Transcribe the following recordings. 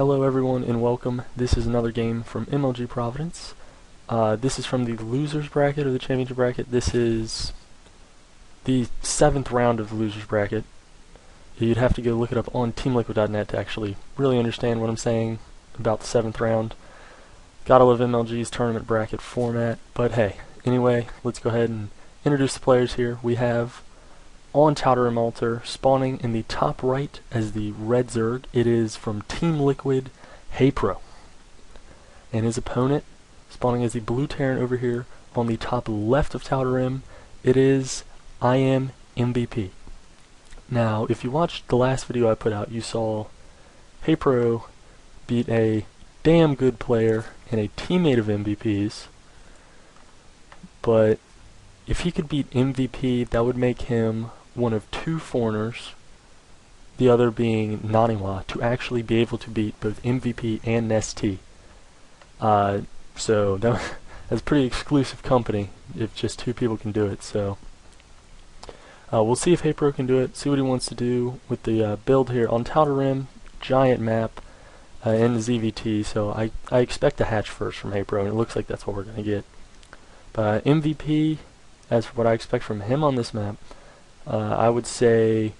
Hello everyone and welcome. This is another game from MLG Providence. This is from the losers bracket or the championship bracket. This is the 7th round of the losers bracket. You'd have to go look it up on teamliquid.net to actually really understand what I'm saying about the 7th round. Gotta love MLG's tournament bracket format, but hey, anyway, let's go ahead and introduce the players here. We have on Touter and Altar, spawning in the top right as the red Zerg, it is from Team LiquidHaypro. And his opponent, spawning as the blue Terran over here, on the top left of Touter M, it is IMMvp. Now, if you watched the last video I put out, you saw Haypro beat a damn good player and a teammate of MVP's, but if he could beat MVP, that would make him one of 2 foreigners, the other being Naniwa, to actually be able to beat both MVP and Nest-T. So that's pretty exclusive company if just 2 people can do it. So we'll see if Haypro can do it, see what he wants to do with the build here on Touter Rim, giant map, and the ZVT. So I expect a hatch first from Haypro, and it looks like that's what we're going to get. But MVP, as for what I expect from him on this map, I would say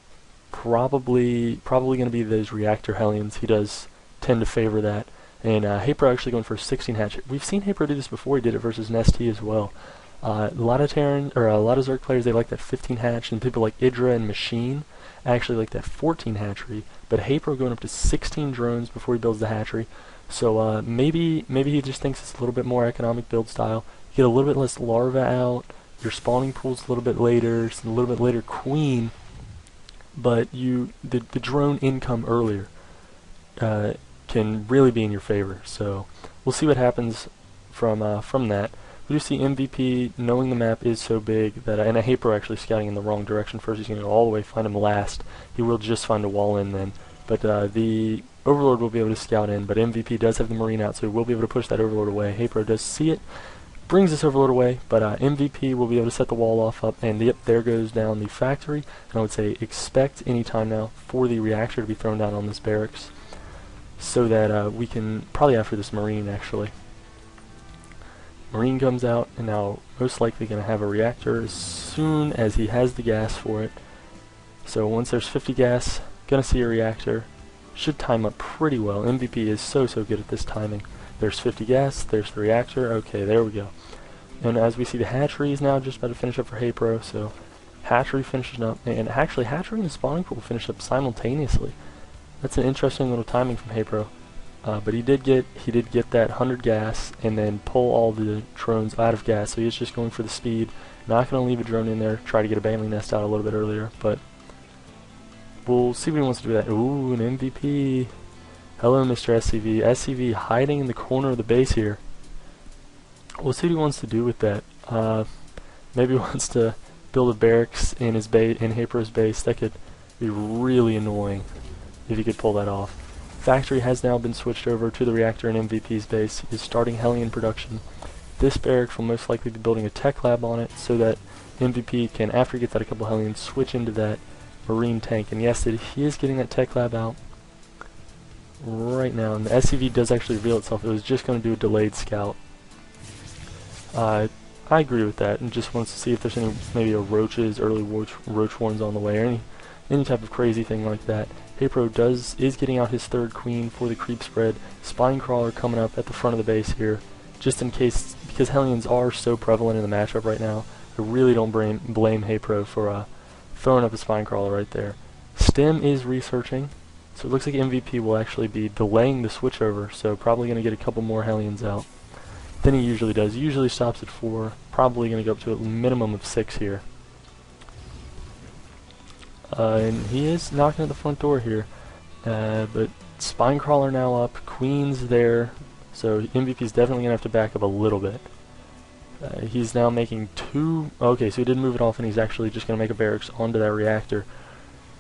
probably going to be those reactor Hellions. He does tend to favor that. And Haypro actually going for a 16 hatch. We've seen Haypro do this before. He did it versus Nest-T as well. A lot of Terran or a lot of Zerg players, they like that 15 hatch, and people like Idra and Machine actually like that 14 hatchery. But Haypro going up to 16 drones before he builds the hatchery. So maybe he just thinks it's a little bit more economic build style. You get a little bit less larva out. Your spawning pool's a little bit later, it's a little bit later queen, but the drone income earlier can really be in your favor. So we'll see what happens from that. We do see MVP knowing the map is so big that and Haypro actually scouting in the wrong direction first. He's going to go all the way, find him last. He will just find a wall in then, but the Overlord will be able to scout in. But MVP does have the Marine out, so he will be able to push that Overlord away. Haypro does see it. Brings this Overlord away, but MVP will be able to set the wall off up, and yep, there goes down the factory. And I would say expect any time now for the reactor to be thrown down on this barracks, so that we can, probably after this Marine actually. Marine comes out, and now most likely going to have a reactor as soon as he has the gas for it. So once there's 50 gas, going to see a reactor. Should time up pretty well. MVP is so good at this timing. There's 50 gas, there's the reactor, okay, there we go. And as we see, the hatchery is now just about to finish up for Haypro, so hatchery finishes up, and actually hatchery and the spawning pool finish up simultaneously. That's an interesting little timing from Haypro. But he did get that 100 gas, and then pull all the drones out of gas, so he's just going for the speed. Not going to leave a drone in there, try to get a Bailey nest out a little bit earlier, but we'll see what he wants to do with that. Ooh, an MVP. Hello, Mr. SCV. SCV hiding in the corner of the base here. We'll see what he wants to do with that. Maybe he wants to build a barracks in his in Haypro's base. That could be really annoying if he could pull that off. Factory has now been switched over to the reactor in MVP's base. He is starting Hellion production. This barracks will most likely be building a tech lab on it, so that MVP can, after he gets out a couple Hellions, switch into that Marine tank. And yes, he is getting that tech lab out right now, and the SCV does actually reveal itself. It was just going to do a delayed scout. I agree with that, and just wants to see if there's any, maybe a roaches, early roach warns on the way, or any type of crazy thing like that. Haypro is getting out his 3rd queen for the creep spread. Spine crawler coming up at the front of the base here, just in case, because Hellions are so prevalent in the matchup right now. I really don't blame Haypro for throwing up a spine crawler right there. Stem is researching. So it looks like MVP will actually be delaying the switchover, so probably going to get a couple more Hellions out than he usually does. He usually stops at 4, probably going to go up to a minimum of 6 here. And he is knocking at the front door here, but spine crawler now up, queen's there, so MVP's definitely going to have to back up a little bit. He's now making 2, okay, so he did move it off, and he's actually just going to make a barracks onto that reactor.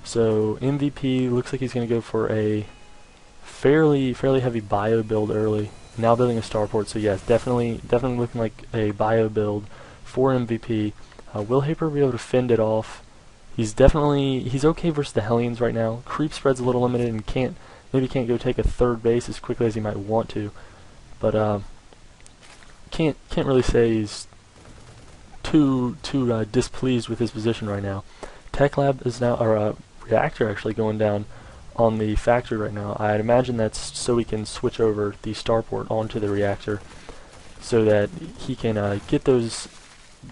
So MVP looks like he's going to go for a fairly heavy bio build early. Now building a starport, so yes, definitely looking like a bio build for MVP. Will Haypro be able to fend it off? He's okay versus the Hellions right now. Creep spread's a little limited and can't maybe can't go take a third base as quickly as he might want to, but can't really say he's too displeased with his position right now. Tech Lab is now, or reactor actually going down on the factory right now. I'd imagine that's so we can switch over the starport onto the reactor, so that he can get those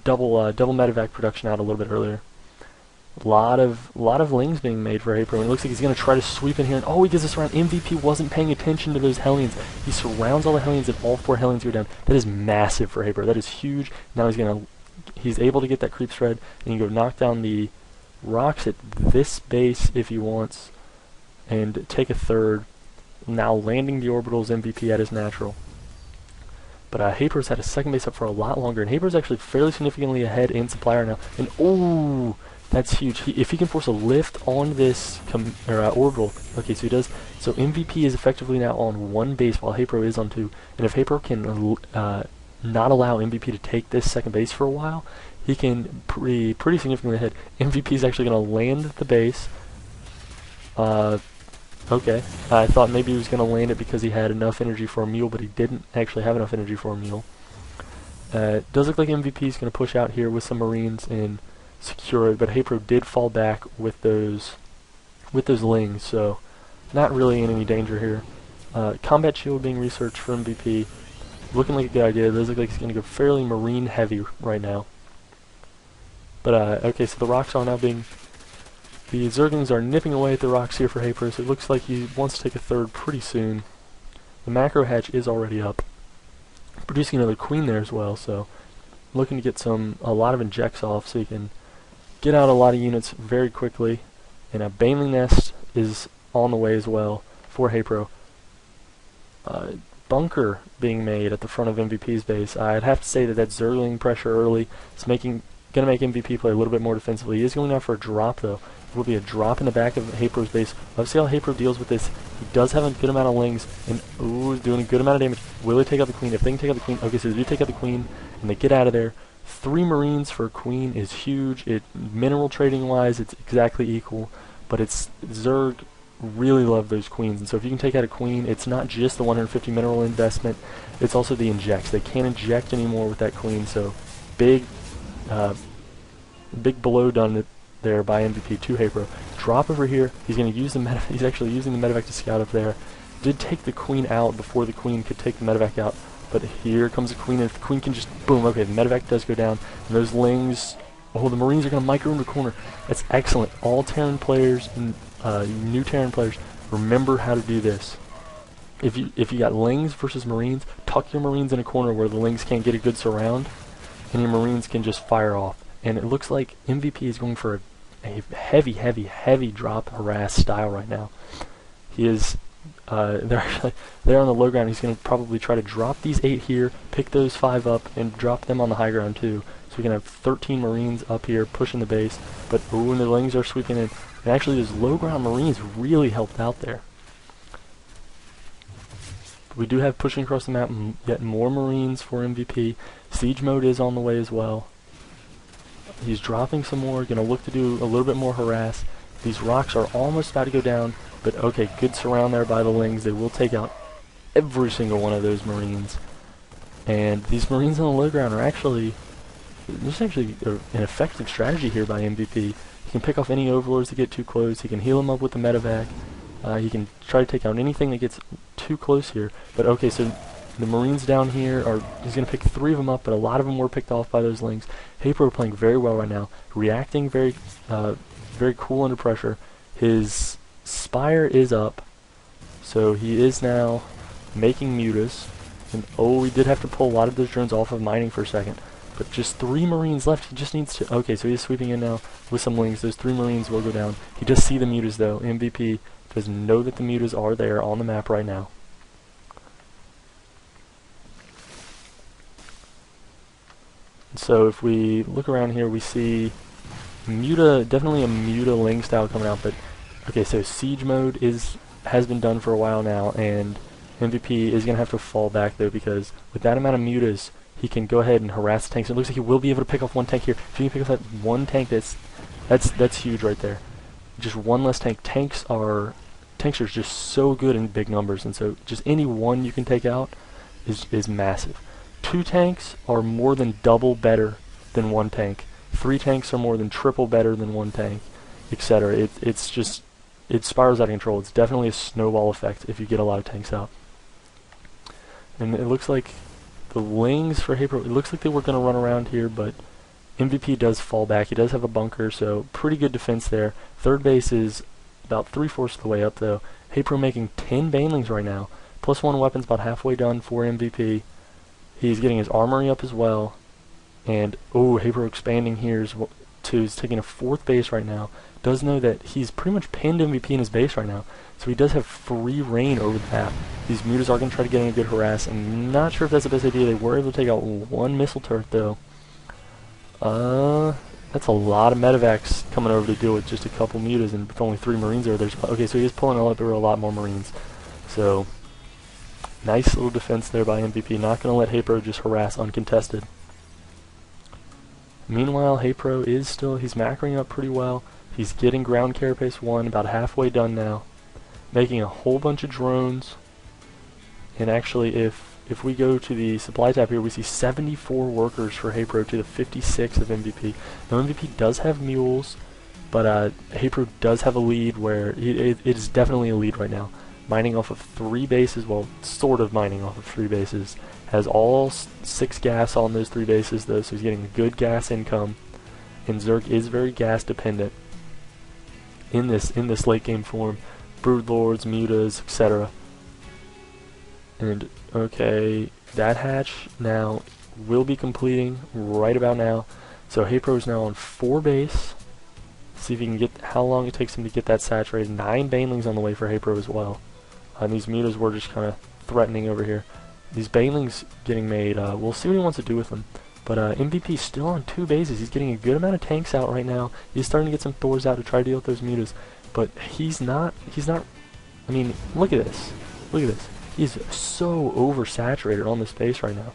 double medevac production out a little bit earlier. A lot of lings being made for Haypro, and it looks like he's going to try to sweep in here, and oh, he gets us around. MVP wasn't paying attention to those Hellions. He surrounds all the Hellions, and all 4 Hellions go down. That is massive for Haypro. That is huge. Now he's able to get that creep spread, and he can go knock down the rocks at this base if he wants, and take a third. Now landing the orbitals MVP at his natural. But Haypro's had a second base up for a lot longer, and Haypro's actually fairly significantly ahead in supply right now. And oh, that's huge. If he can force a lift on this orbital, okay, so he does. So MVP is effectively now on 1 base while Haypro is on 2. And if Haypro can not allow MVP to take this second base for a while, he can pretty significantly ahead. MVP is actually going to land the base. Okay, I thought maybe he was going to land it because he had enough energy for a mule, but he didn't actually have enough energy for a mule. It does look like MVP is going to push out here with some Marines and secure it, but Haypro did fall back with those lings, so not really in any danger here. Combat shield being researched for MVP, looking like a good idea. It does look like he's going to go fairly Marine heavy right now. But okay, so the rocks are now being... The Zerglings are nipping away at the rocks here for Haypro, so it looks like he wants to take a third pretty soon. The macro hatch is already up, producing another queen there as well, so looking to get a lot of injects off so he can get out a lot of units very quickly. And a Baneling nest is on the way as well for Haypro. Bunker being made at the front of MVP's base. I'd have to say that Zergling pressure early is going to make MVP play a little bit more defensively. He is going now for a drop though. It will be a drop in the back of Haypro's base. Let's see how Haypro deals with this. He does have a good amount of lings, and ooh, is doing a good amount of damage. Will he take out the queen? If they can take out the queen, okay, so they do take out the queen, and they get out of there. 3 Marines for a queen is huge. Mineral trading wise, it's exactly equal, but Zerg really love those queens, and so if you can take out a queen, it's not just the 150 mineral investment, it's also the injects. They can't inject anymore with that queen, so big blow done there by MVP to Haypro. Drop over here. He's going to use the medevac. He's actually using the medevac to scout up there. Did take the queen out before the queen could take the medevac out, but here comes the queen, and if the queen can just boom. Okay, the medevac does go down, and those lings. Oh, the Marines are going to micro in the corner. That's excellent. All Terran players and new Terran players, remember how to do this. If you got lings versus Marines, tuck your Marines in a corner where the lings can't get a good surround, and your Marines can just fire off. And it looks like MVP is going for a heavy drop harass style right now. He is they're on the low ground. He's going to probably try to drop these 8 here, pick those 5 up, and drop them on the high ground too. So we can have 13 Marines up here pushing the base. But ooh, and the lings are sweeping in. And actually, those low ground Marines really helped out there. We do have pushing across the map yet more Marines for MVP. Siege mode is on the way as well. He's dropping some more, going to look to do a little bit more harass. These rocks are almost about to go down, but okay, good surround there by the lings. They will take out every single one of those Marines. And these Marines on the low ground are actually, this is actually an effective strategy here by MVP. He can pick off any overlords that get too close. He can heal them up with the medevac. He can try to take out anything that gets too close here. But okay, so the Marines down here he's going to pick 3 of them up, but a lot of them were picked off by those lings. Haypro playing very well right now, reacting very cool under pressure. His Spire is up, so he is now making mutas. And oh, we did have to pull a lot of those drones off of mining for a second. But just 3 Marines left. He just needs to... Okay, so he's sweeping in now with some lings. Those 3 Marines will go down. He does see the mutas, though. MVP does know that the mutas are there on the map right now. So if we look around here, we see definitely a muta ling style coming out. But okay, so siege mode has been done for a while now, and MVP is going to have to fall back though, because with that amount of mutas, he can go ahead and harass the tanks. It looks like he will be able to pick off 1 tank here. If you can pick off that 1 tank, that's huge right there. Just 1 less tank. Tanks are tanks are just so good in big numbers, and so just any one you can take out is massive. 2 tanks are more than double better than 1 tank. 3 tanks are more than triple better than 1 tank, etc. It's just, it spirals out of control. It's definitely a snowball effect if you get a lot of tanks out. And it looks like the wings for Haypro, it looks like they were going to run around here, but MVP does fall back. He does have a bunker, so pretty good defense there. Third base is about 3/4 of the way up, though. Haypro making 10 banelings right now. +1 weapons about halfway done for MVP. He's getting his armory up as well. And, Haypro expanding here too. He's taking a 4th base right now. Does know that he's pretty much pinned MVP in his base right now. So he does have free reign over the map. These mutas are going to try to get in a good harass. I'm not sure if that's the best idea. They were able to take out 1 missile turret, though. That's a lot of medevacs coming over to deal with just a couple mutas, and with only 3 marines over there. Okay, so he is pulling over a lot more marines. So, nice little defense there by MVP. Not going to let Haypro just harass uncontested. Meanwhile, Haypro is still, he's macroing up pretty well. He's getting ground carapace 1, about halfway done now. Making a whole bunch of drones. And actually, if we go to the supply tab here, we see 74 workers for Haypro to the 56 of MVP. Now MVP does have mules, but Haypro does have a lead where it is definitely a lead right now. Mining off of 3 bases, well, sort of mining off of 3 bases. Has all 6 gas on those 3 bases though, so he's getting good gas income. And Zerg is very gas dependent in this late game form. Broodlords, mutas, etc. And okay, that hatch now will be completing right about now. So Haypro is now on 4 base. See if he can get how long it takes him to get that saturated. 9 banelings on the way for Haypro as well. And these mutas were just kind of threatening over here. These banelings getting made. We'll see what he wants to do with them. But MVP is still on 2 bases. He's getting a good amount of tanks out right now. He's starting to get some Thors out to try to deal with those mutas. But he's not. I mean, look at this. Look at this. He's so oversaturated on this base right now.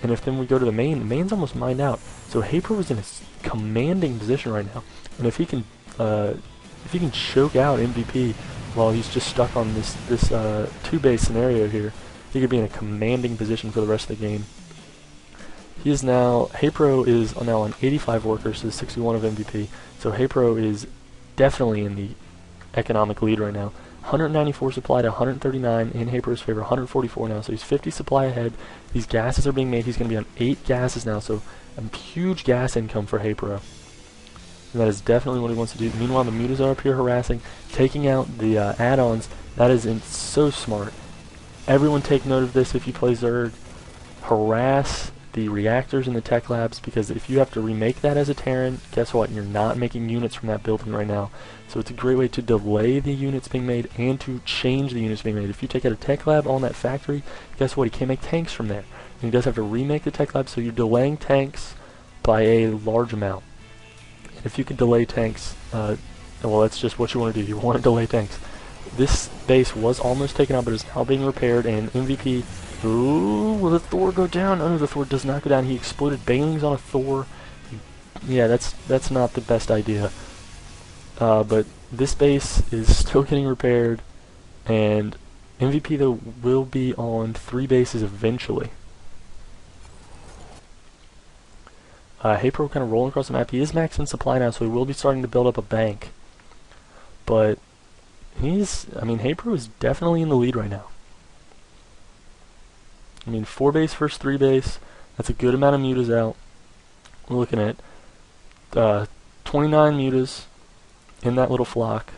And if then we go to the main's almost mined out. So Haypro is in a commanding position right now. And if he can choke out MVP while he's just stuck on this 2 base scenario here, he could be in a commanding position for the rest of the game. Haypro is now on 85 workers to 61 of MVP. So Haypro is definitely in the economic lead right now. 194 supply to 139 in Haypro's favor, 144 now, so he's 50 supply ahead. These gases are being made. He's going to be on 8 gases now, so a huge gas income for Haypro. And that is definitely what he wants to do. Meanwhile, the mutas are up here harassing, taking out the add-ons. That is so smart. Everyone take note of this if you play Zerg. Harass the reactors in the tech labs, because if you have to remake that as a Terran, guess what? You're not making units from that building right now. So it's a great way to delay the units being made and to change the units being made. If you take out a tech lab on that factory, guess what? He can't make tanks from there. And he does have to remake the tech lab, so you're delaying tanks by a large amount. And if you can delay tanks, well, that's just what you want to do. You want to delay tanks. This base was almost taken out, but is now being repaired, and MVP... Ooh, will the Thor go down? Oh, the Thor does not go down. He exploded banelings on a Thor. Yeah, that's not the best idea. But this base is still getting repaired, and MVP though will be on 3 bases eventually. Haypro kind of rolling across the map. He is maxed in supply now, so he will be starting to build up a bank. But Haypro is definitely in the lead right now. 4 base versus 3 base. That's a good amount of mutas out. We're looking at 29 mutas in that little flock.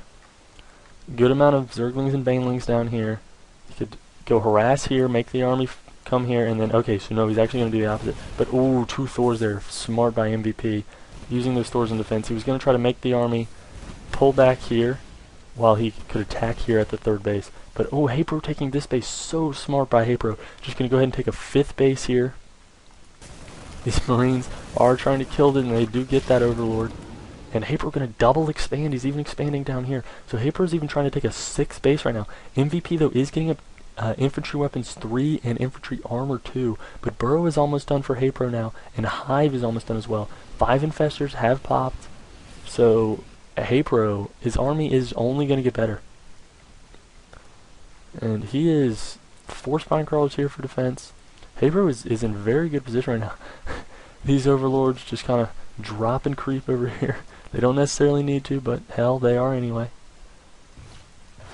Good amount of Zerglings and Banelings down here. You could go harass here, make the army come here, and then, okay, so no, he's actually going to do the opposite. But, ooh, 2 Thors there. Smart by MVP. Using those Thors in defense. He was going to try to make the army pull back here while he could attack here at the 3rd base. But, oh, Haypro taking this base, so smart by Haypro. Just going to go ahead and take a 5th base here. These Marines are trying to kill it, and they do get that Overlord. And Haypro going to double expand. He's even expanding down here. So Haypro's even trying to take a 6th base right now. MVP, though, is getting infantry weapons 3 and infantry armor 2. But Burrow is almost done for Haypro now, and Hive is almost done as well. 5 infestors have popped. So Haypro, his army is only going to get better. And he is 4 spine crawlers here for defense. Haypro is in very good position right now. These overlords just kind of drop and creep over here. They don't necessarily need to, but hell, they are anyway.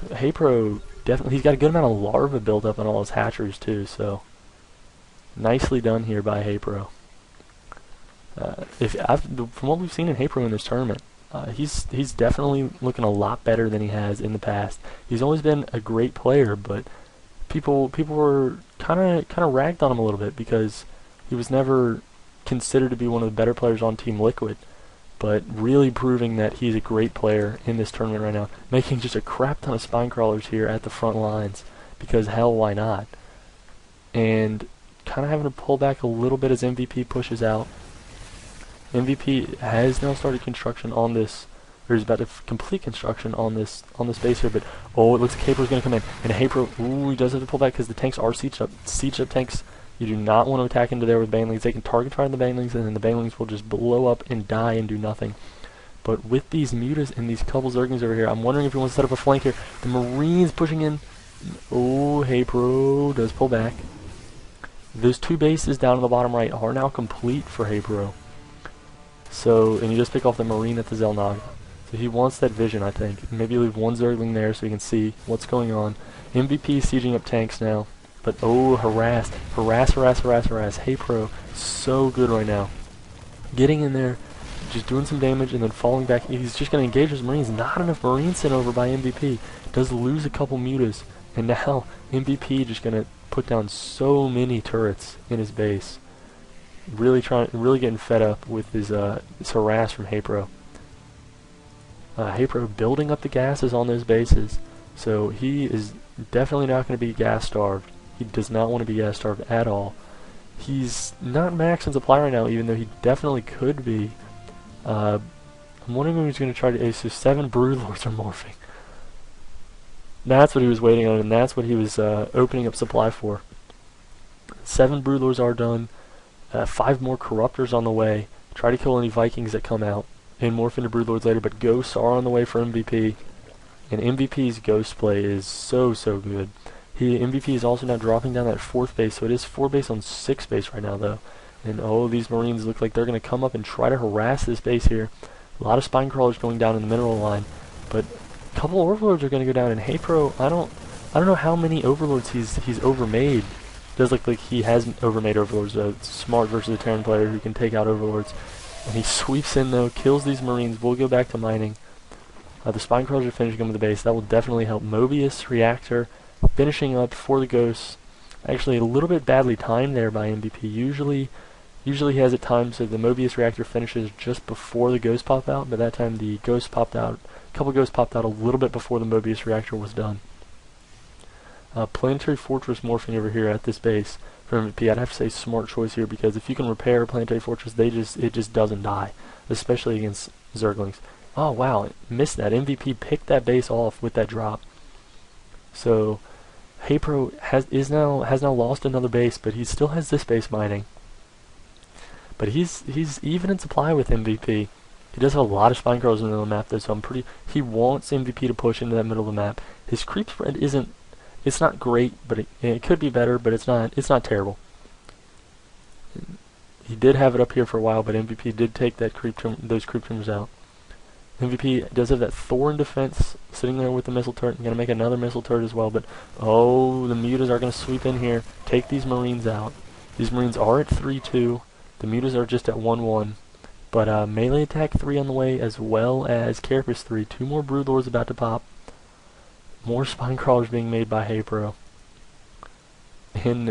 Haypro definitely, he's got a good amount of larva built up on all his hatcheries too, so nicely done here by Haypro. From what we've seen in Haypro in this tournament, he's definitely looking a lot better than he has in the past. He's always been a great player, but people were kind of ragged on him a little bit because he was never considered to be one of the better players on Team Liquid. But really proving that he's a great player in this tournament right now, making just a crap ton of spine crawlers here at the front lines because hell, why not? And kind of having to pull back a little bit as MVP pushes out. MVP has now started construction on this, or he's about to complete construction on this base here, but oh, it looks like Haypro's going to come in, and Haypro, ooh, he does have to pull back because the tanks are sieged up tanks. You do not want to attack into there with banelings. They can target fire the banelings, and then the banelings will just blow up and die and do nothing. But with these mutas and these couple zerglings over here, I'm wondering if he wants to set up a flank here. The Marines pushing in. Oh, Haypro does pull back. Those 2 bases down in the bottom right are now complete for Haypro. So, and you just pick off the Marine at the Zelnaga. So he wants that vision, I think. Maybe leave 1 zergling there so he can see what's going on. MVP sieging up tanks now. But oh, harass. Haypro, so good right now. Getting in there, just doing some damage, and then falling back. He's just going to engage his Marines. Not enough Marines sent over by MVP. Does lose a couple mutas. And now, MVP just going to put down so many turrets in his base. Really getting fed up with his harass from Haypro. Haypro building up the gases on those bases. So he is definitely not going to be gas starved. He does not want to be gas starved at all. He's not max in supply right now, even though he definitely could be. I'm wondering if he's going to try to ace. So 7 broodlords are morphing. That's what he was waiting on, and that's what he was opening up supply for. 7 broodlords are done. 5 more corruptors on the way. Try to kill any Vikings that come out and morph into broodlords later, but ghosts are on the way for MVP. And MVP's ghost play is so good. MVP is also now dropping down that 4th base, so it is 4 base on 6 base right now though. And oh, these Marines look like they're going to come up and try to harass this base here. A lot of spine crawlers going down in the mineral line, but a couple overlords are going to go down. And Haypro, I don't know how many overlords he's overmade. It does look like he has overmade overlords. Smart versus a Terran player who can take out overlords. And he sweeps in though, kills these Marines. We'll go back to mining. The spine crawlers are finishing up with the base. That will definitely help. Mobius reactor finishing up for the ghosts. Actually, a little bit badly timed there by MVP. Usually he has it timed so the Mobius reactor finishes just before the ghosts pop out, but that time the ghosts popped out. A couple ghosts popped out a little bit before the Mobius reactor was done. Planetary fortress morphing over here at this base for MVP. I'd have to say smart choice here, because if you can repair a planetary fortress, it just doesn't die, especially against zerglings. Oh wow, missed that. MVP picked that base off with that drop. So Haypro has now lost another base, but he still has this base mining. But he's even in supply with MVP. He does have a lot of spine crawlers in the middle of the map though, so he wants MVP to push into that middle of the map. His creep spread it's not great, but it could be better, but it's not terrible. He did have it up here for a while, but MVP did take those creep tumors out. MVP does have that Thor in defense sitting there with the missile turret. I'm going to make another missile turret as well, but oh, the mutas are going to sweep in here, take these Marines out. These Marines are at 3-2. The mutas are just at 1-1. But melee attack 3 on the way, as well as Carapace 3. 2 more broodlords about to pop. More spine crawlers being made by Haypro. And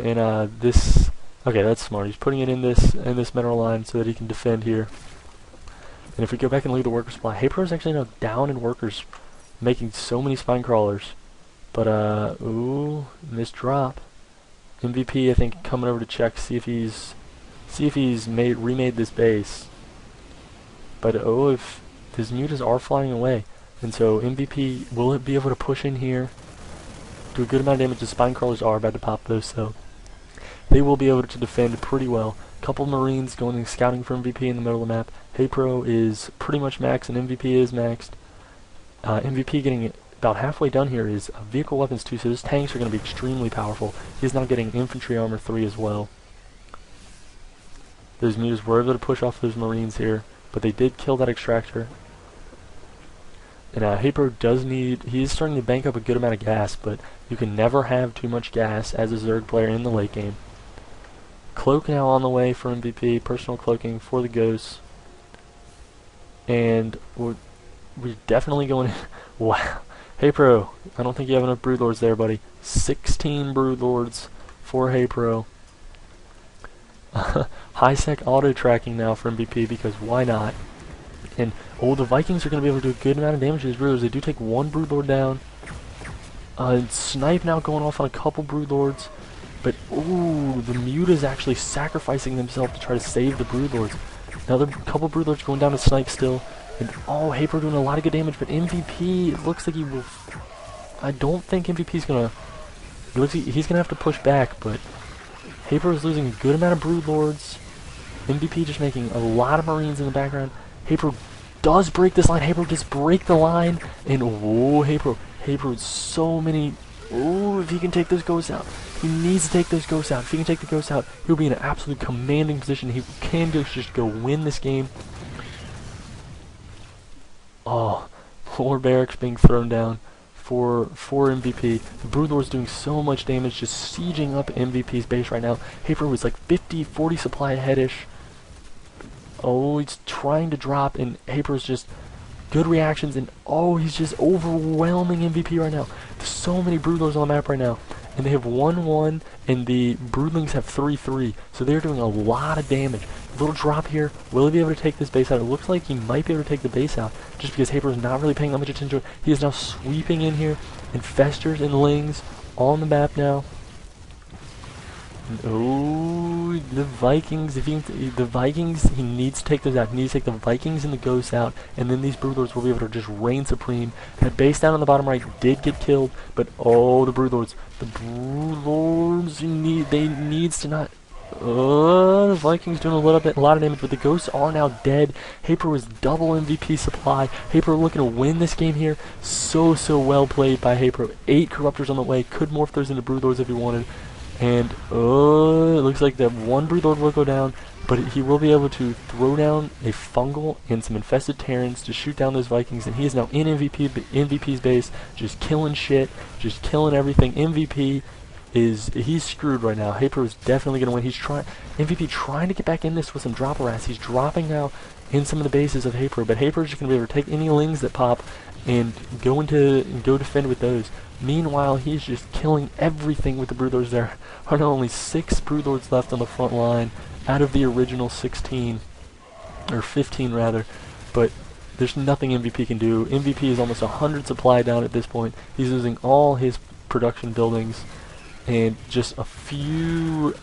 this, okay, that's smart. He's putting it in this mineral line so that he can defend here. And if we go back and look at the worker supply, Haypro is actually now down in workers, making so many spine crawlers. But ooh, missed drop. MVP, I think, coming over to check, see if he's remade this base. But oh, if his mutas are flying away, and so MVP, will it be able to push in here? Do a good amount of damage. The spine crawlers are about to pop those, so they will be able to defend pretty well. Couple Marines going and scouting for MVP in the middle of the map. Haypro is pretty much maxed, and MVP is maxed. MVP getting about halfway done here is vehicle weapons 2, so his tanks are going to be extremely powerful. He's now getting infantry armor 3 as well. Those mutas were able to push off those marines here, but they did kill that extractor. And Haypro does need, he's starting to bank up a good amount of gas, but you can never have too much gas as a Zerg player in the late game. Cloak now on the way for MVP, personal cloaking for the ghosts. And we're definitely going, wow. Haypro, I don't think you have enough broodlords there, buddy. 16 broodlords for Haypro. High-sec auto-tracking now for MVP, because why not? And, oh, the Vikings are going to be able to do a good amount of damage to these broodlords. They do take one broodlord down. Snipe now going off on a couple broodlords. But, ooh, the mutas actually sacrificing themselves to try to save the broodlords. Another couple broodlords going down to snipe still. And, oh, Haypro doing a lot of good damage, but MVP, it looks like he will... I don't think MVP's going to... It looks like he's going to have to push back, but... Haypro is losing a good amount of broodlords. MVP just making a lot of marines in the background. Haypro does break this line. Haypro does break the line. And, oh, Haypro, so many... Oh, if he can take those ghosts out. He needs to take those ghosts out. If he can take the ghosts out, he'll be in an absolute commanding position. He can just go win this game. Oh, more barracks being thrown down for MVP. The broodlord's doing so much damage, just sieging up MVP's base right now. Haypro was like 50, 40 supply ahead-ish. Oh, he's trying to drop, and Haypro's just good reactions, and oh, he's just overwhelming MVP right now. There's so many broodlords on the map right now, and they have 1-1, and the broodlings have 3-3, so they're doing a lot of damage. Little drop here. Will he be able to take this base out? It looks like he might be able to take the base out, just because Haypro's not really paying that much attention to it. He is now sweeping in here, infestors and lings on the map now. And, oh, the Vikings! The Vikings, he needs to take those out. He needs to take the Vikings and the ghosts out, and then these broodlords will be able to just reign supreme. That base down on the bottom right did get killed, but oh, the broodlords, they needs to not. The Vikings doing a lot of damage, but the ghosts are now dead. Haypro is double MVP supply. Haypro looking to win this game here. So well played by Haypro. 8 corruptors on the way. Could morph those into broodlords if he wanted. And it looks like that one broodlord will go down, but he will be able to throw down a fungal and some infested Terrans to shoot down those Vikings, and he is now in MVP's base, just killing shit, just killing everything. He's screwed right now. Haypro is definitely going to win. MVP trying to get back in this with some drop harass. He's dropping now in some of the bases of Haypro, but Haypro is just going to be able to take any lings that pop and go defend with those. Meanwhile, he's just killing everything with the broodlords. There are now only 6 broodlords left on the front line out of the original 16, or 15 rather, but there's nothing MVP can do. MVP is almost 100 supply down at this point. He's losing all his production buildings, and just a few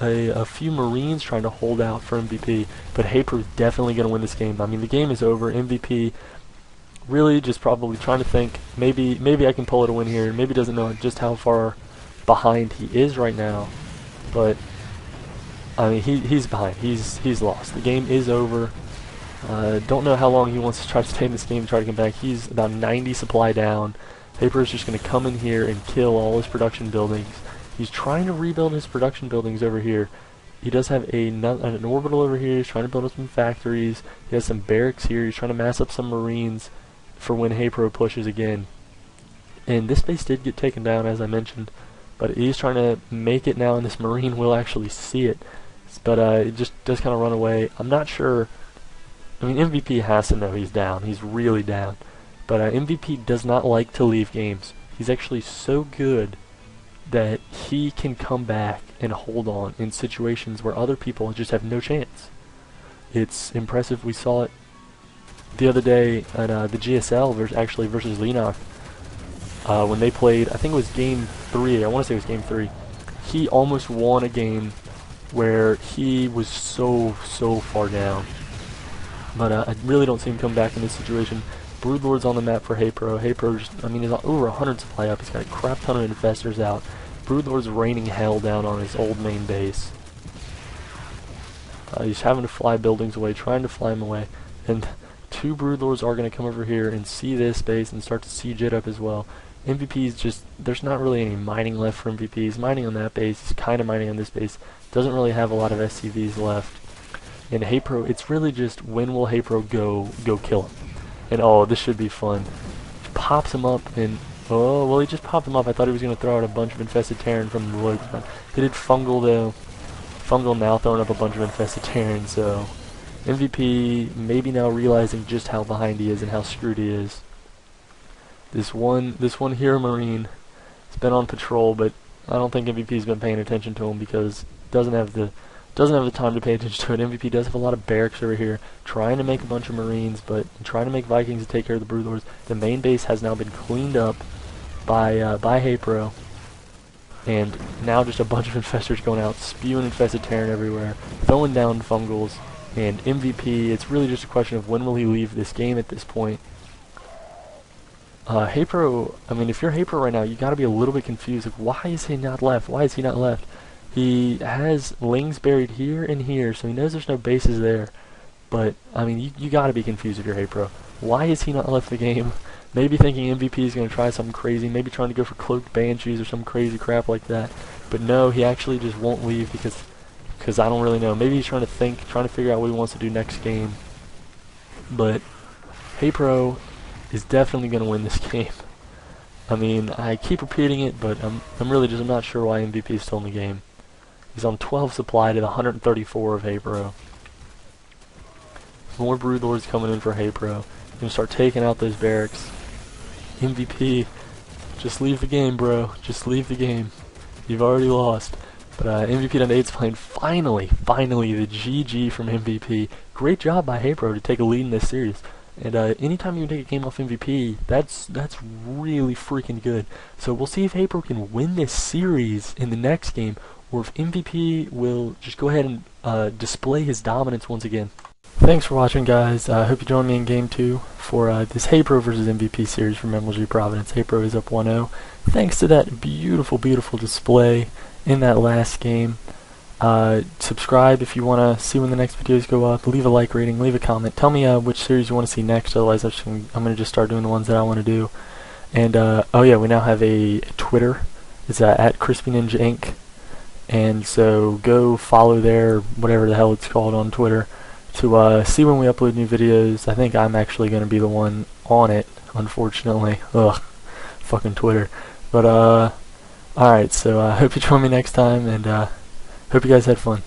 marines trying to hold out for MVP, but Haypro is definitely going to win this game. I mean, the game is over. MVP really just probably trying to think, maybe I can pull it a win here. Maybe doesn't know just how far behind he is right now, but I mean, he's behind. He's lost. The game is over. Don't know how long he wants to try to stay in this game and try to come back. He's about 90 supply down. Haypro is just going to come in here and kill all his production buildings. He's trying to rebuild his production buildings over here. He does have an orbital over here. He's trying to build up some factories. He has some barracks here. He's trying to mass up some marines for when Haypro pushes again. And this base did get taken down, as I mentioned, but he's trying to make it now, and this marine will actually see it. But it just does kind of run away. I'm not sure. I mean, MVP has to know he's down. He's really down. But MVP does not like to leave games. He's actually so good that he can come back and hold on in situations where other people just have no chance. It's impressive. We saw it the other day at the GSL versus Lenok. When they played, I think it was game 3, I want to say it was game 3, he almost won a game where he was so far down. But I really don't see him come back in this situation. Broodlord's on the map for Haypro. Haypro just, I mean, he's over 100 supply up. He's got a crap ton of infestors out. Broodlord's raining hell down on his old main base. He's having to fly buildings away, trying to fly them away. And 2 broodlords are going to come over here and see this base and start to siege it up as well. MVP is just, there's not really any mining left for MVP. He's mining on that base, he's kind of mining on this base, doesn't really have a lot of SCVs left. And Haypro, it's really just when will Haypro go kill him. And oh, this should be fun. Pops him up and, oh, well he just popped him up. I thought he was going to throw out a bunch of infested Terran from the low ground. He did Fungal though. Fungal now throwing up a bunch of infested Terran, so MVP maybe now realizing just how behind he is and how screwed he is. This one Hero Marine has been on patrol, but I don't think MVP's been paying attention to him because doesn't have the time to pay attention to it. MVP does have a lot of barracks over here, trying to make a bunch of Marines, but trying to make Vikings to take care of the Broodlords. The main base has now been cleaned up by Haypro, and now just a bunch of infestors going out, spewing infested Terran everywhere, throwing down Fungals, and MVP, it's really just a question of when will he leave this game at this point. Haypro, I mean, if you're Haypro right now, you gotta be a little bit confused. Like, why is he not left? Why is he not left? He has Lings buried here and here, so he knows there's no bases there. But, I mean, you gotta be confused if you're Haypro. Why is he not left the game? Maybe thinking MVP is gonna try something crazy, maybe trying to go for Cloaked Banshees or some crazy crap like that. But no, he actually just won't leave because I don't really know. Maybe he's trying to figure out what he wants to do next game. But Haypro is definitely going to win this game. I mean, I keep repeating it, but I'm not sure why MVP is still in the game. He's on 12 supply to the 134 of Haypro. More Broodlords coming in for Haypro. Gonna start taking out those barracks. MVP, just leave the game, bro. Just leave the game. You've already lost. But MVP down to 8's playing. Finally, the GG from MVP. Great job by Haypro to take a lead in this series. And anytime you take a game off MVP, that's really freaking good. So we'll see if Haypro can win this series in the next game, or if MVP will just go ahead and display his dominance once again. Thanks for watching, guys. I hope you join me in Game 2 for this Haypro versus MVP series from MLG Providence. Haypro is up 1-0. Thanks to that beautiful, beautiful display in that last game. Subscribe if you want to see when the next videos go up. Leave a like rating, leave a comment. Tell me which series you want to see next, otherwise I'm going to just start doing the ones that I want to do. And, oh yeah, we now have a Twitter. It's at Crispy Ninja Inc. And so go follow there, whatever the hell it's called on Twitter, to see when we upload new videos. I think I'm actually going to be the one on it, unfortunately. Ugh, fucking Twitter. But, alright, so I hope you join me next time, and hope you guys had fun.